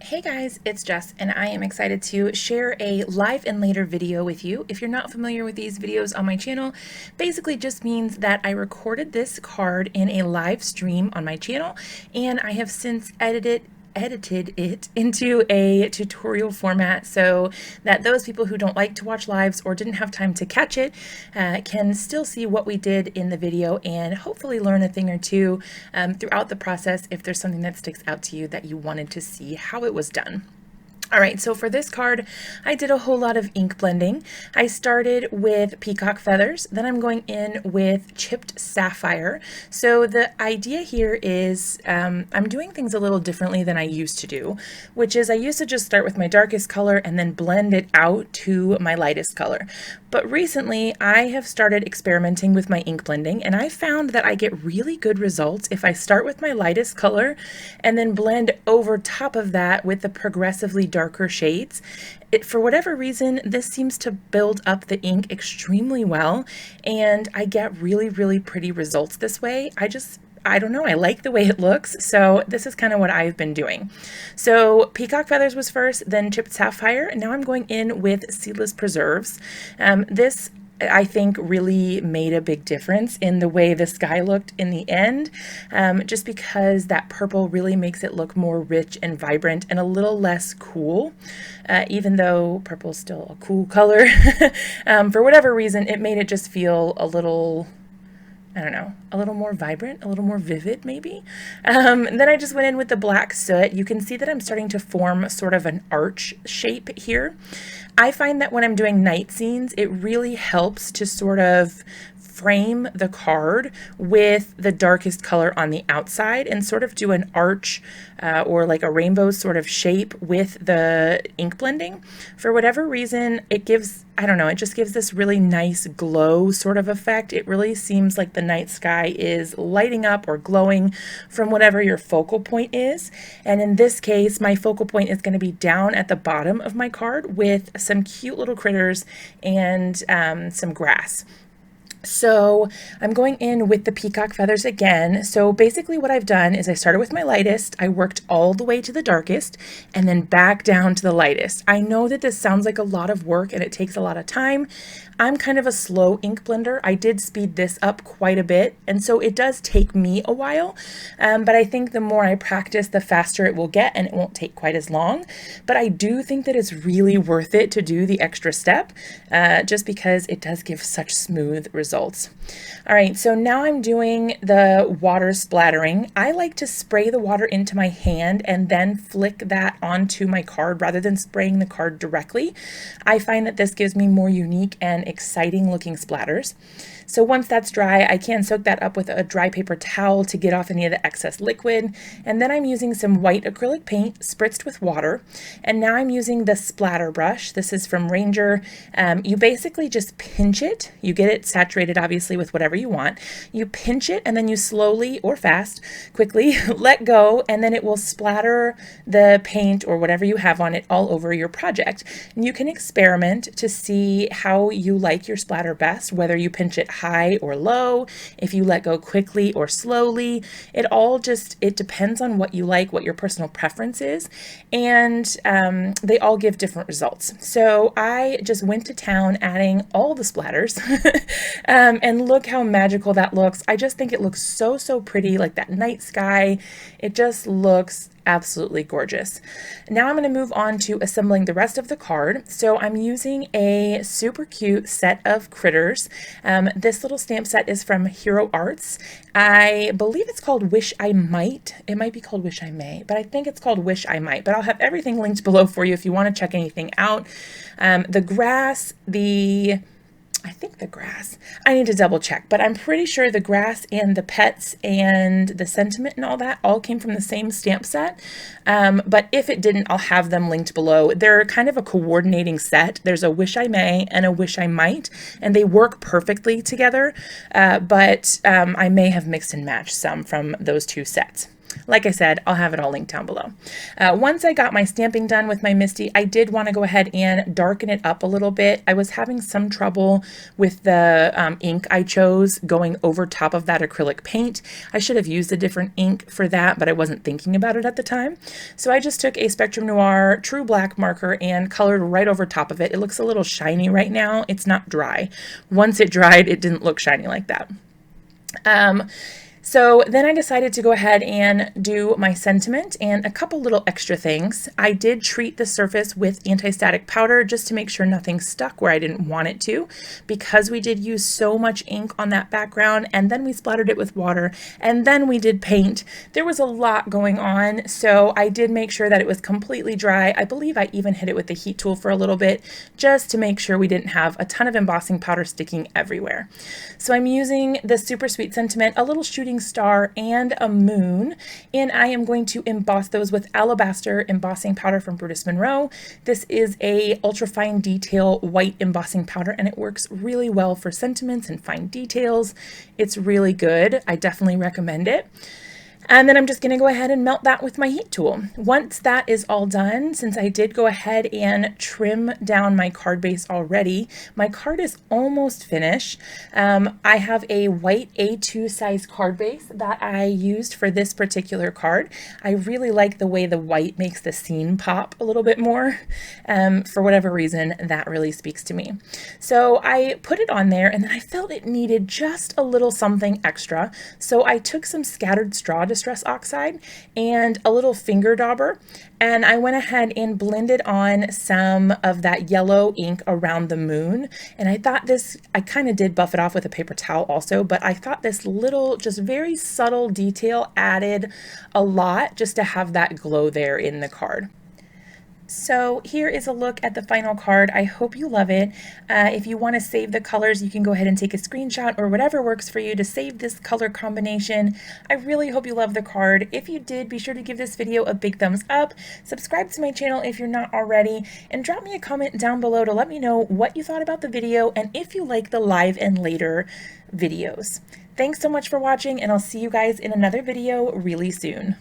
Hey guys, it's Jess, and I am excited to share a live and later video with you. If you're not familiar with these videos on my channel, basically just means that I recorded this card in a live stream on my channel, and I have since edited it into a tutorial format so that those people who don't like to watch lives or didn't have time to catch it can still see what we did in the video and hopefully learn a thing or two throughout the process if there's something that sticks out to you that you wanted to see how it was done. All right, so for this card, I did a whole lot of ink blending. I started with Peacock feathers, then I'm going in with chipped Sapphire. So the idea here is I'm doing things a little differently than I used to do, which is I used to just start with my darkest color and then blend it out to my lightest color. But recently, I have started experimenting with my ink blending, and I found that I get really good results if I start with my lightest color and then blend over top of that with the progressively darker shades. For whatever reason, this seems to build up the ink extremely well, and I get really, really pretty results this way. I don't know, I like the way it looks, so this is kind of what I've been doing. So Peacock feathers was first, then chipped Sapphire, and now I'm going in with Seedless preserves. This I think really made a big difference in the way the sky looked in the end, just because that purple really makes it look more rich and vibrant and a little less cool, even though purple's still a cool color. For whatever reason, it made it just feel a little, I don't know, a little more vibrant, a little more vivid maybe. Then I just went in with the black soot. You can see that I'm starting to form sort of an arch shape here. I find that when I'm doing night scenes, it really helps to sort of frame the card with the darkest color on the outside and sort of do an arch or like a rainbow sort of shape with the ink blending. For whatever reason, it gives, I don't know, it just gives this really nice glow sort of effect. It really seems like the night sky is lighting up or glowing from whatever your focal point is. And in this case, my focal point is going to be down at the bottom of my card with some cute little critters and some grass. So I'm going in with the peacock feathers again. So basically what I've done is I started with my lightest, I worked all the way to the darkest, and then back down to the lightest. I know that this sounds like a lot of work and it takes a lot of time. I'm kind of a slow ink blender. I did speed this up quite a bit, and so it does take me a while, but I think the more I practice, the faster it will get and it won't take quite as long. But I do think that it's really worth it to do the extra step, just because it does give such smooth results. All right, so now I'm doing the water splattering. I like to spray the water into my hand and then flick that onto my card rather than spraying the card directly. I find that this gives me more unique and exciting looking splatters. So once that's dry, I can soak that up with a dry paper towel to get off any of the excess liquid. And then I'm using some white acrylic paint spritzed with water. And now I'm using the splatter brush. This is from Ranger. You basically just pinch it. You get it saturated, obviously, with whatever you want. You pinch it and then you slowly or fast, quickly let go, and then it will splatter the paint or whatever you have on it all over your project. And you can experiment to see how you like your splatter best, whether you pinch it high or low, if you let go quickly or slowly. It depends on what you like, what your personal preference is, and they all give different results. So I just went to town adding all the splatters and look how magical that looks. I just think it looks so, so pretty, like that night sky. It just looks absolutely gorgeous. Now I'm going to move on to assembling the rest of the card. So I'm using a super cute set of critters. This little stamp set is from Hero Arts. I believe it's called Wish I Might. It might be called Wish I May, but I think it's called Wish I Might. But I'll have everything linked below for you if you want to check anything out. The grass, I need to double check, but I'm pretty sure the grass and the pets and the sentiment and all that all came from the same stamp set. But if it didn't, I'll have them linked below. They're kind of a coordinating set. There's a Wish I May and a Wish I Might, and they work perfectly together. But I may have mixed and matched some from those two sets. Like I said, I'll have it all linked down below. Once I got my stamping done with my MISTI, I did want to go ahead and darken it up a little bit. I was having some trouble with the ink I chose going over top of that acrylic paint. I should have used a different ink for that, but I wasn't thinking about it at the time. So I just took a Spectrum Noir True Black marker and colored right over top of it. It looks a little shiny right now. It's not dry. Once it dried, it didn't look shiny like that. So then I decided to go ahead and do my sentiment and a couple little extra things. I did treat the surface with anti-static powder just to make sure nothing stuck where I didn't want it to, because we did use so much ink on that background, and then we splattered it with water, and then we did paint. There was a lot going on, so I did make sure that it was completely dry. I believe I even hit it with the heat tool for a little bit just to make sure we didn't have a ton of embossing powder sticking everywhere. So I'm using the Super Sweet Sentiment, a little shooting star, and a moon, and I am going to emboss those with Alabaster embossing powder from Brutus Monroe. This is a ultra fine detail white embossing powder, and it works really well for sentiments and fine details. It's really good. I definitely recommend it. And then I'm just going to go ahead and melt that with my heat tool. Once that is all done, since I did go ahead and trim down my card base already, my card is almost finished. I have a white A2 size card base that I used for this particular card. I really like the way the white makes the scene pop a little bit more. For whatever reason, that really speaks to me. So I put it on there, and then I felt it needed just a little something extra. So I took some scattered straw distress oxide and a little finger dauber, and I went ahead and blended on some of that yellow ink around the moon. And I thought this, I kind of did buff it off with a paper towel also, but I thought this little, just very subtle detail added a lot just to have that glow there in the card. So here is a look at the final card. I hope you love it. If you want to save the colors, you can go ahead and take a screenshot or whatever works for you to save this color combination. I really hope you love the card. If you did, be sure to give this video a big thumbs up, subscribe to my channel if you're not already, and drop me a comment down below to let me know what you thought about the video and if you like the live and later videos. Thanks so much for watching, and I'll see you guys in another video really soon.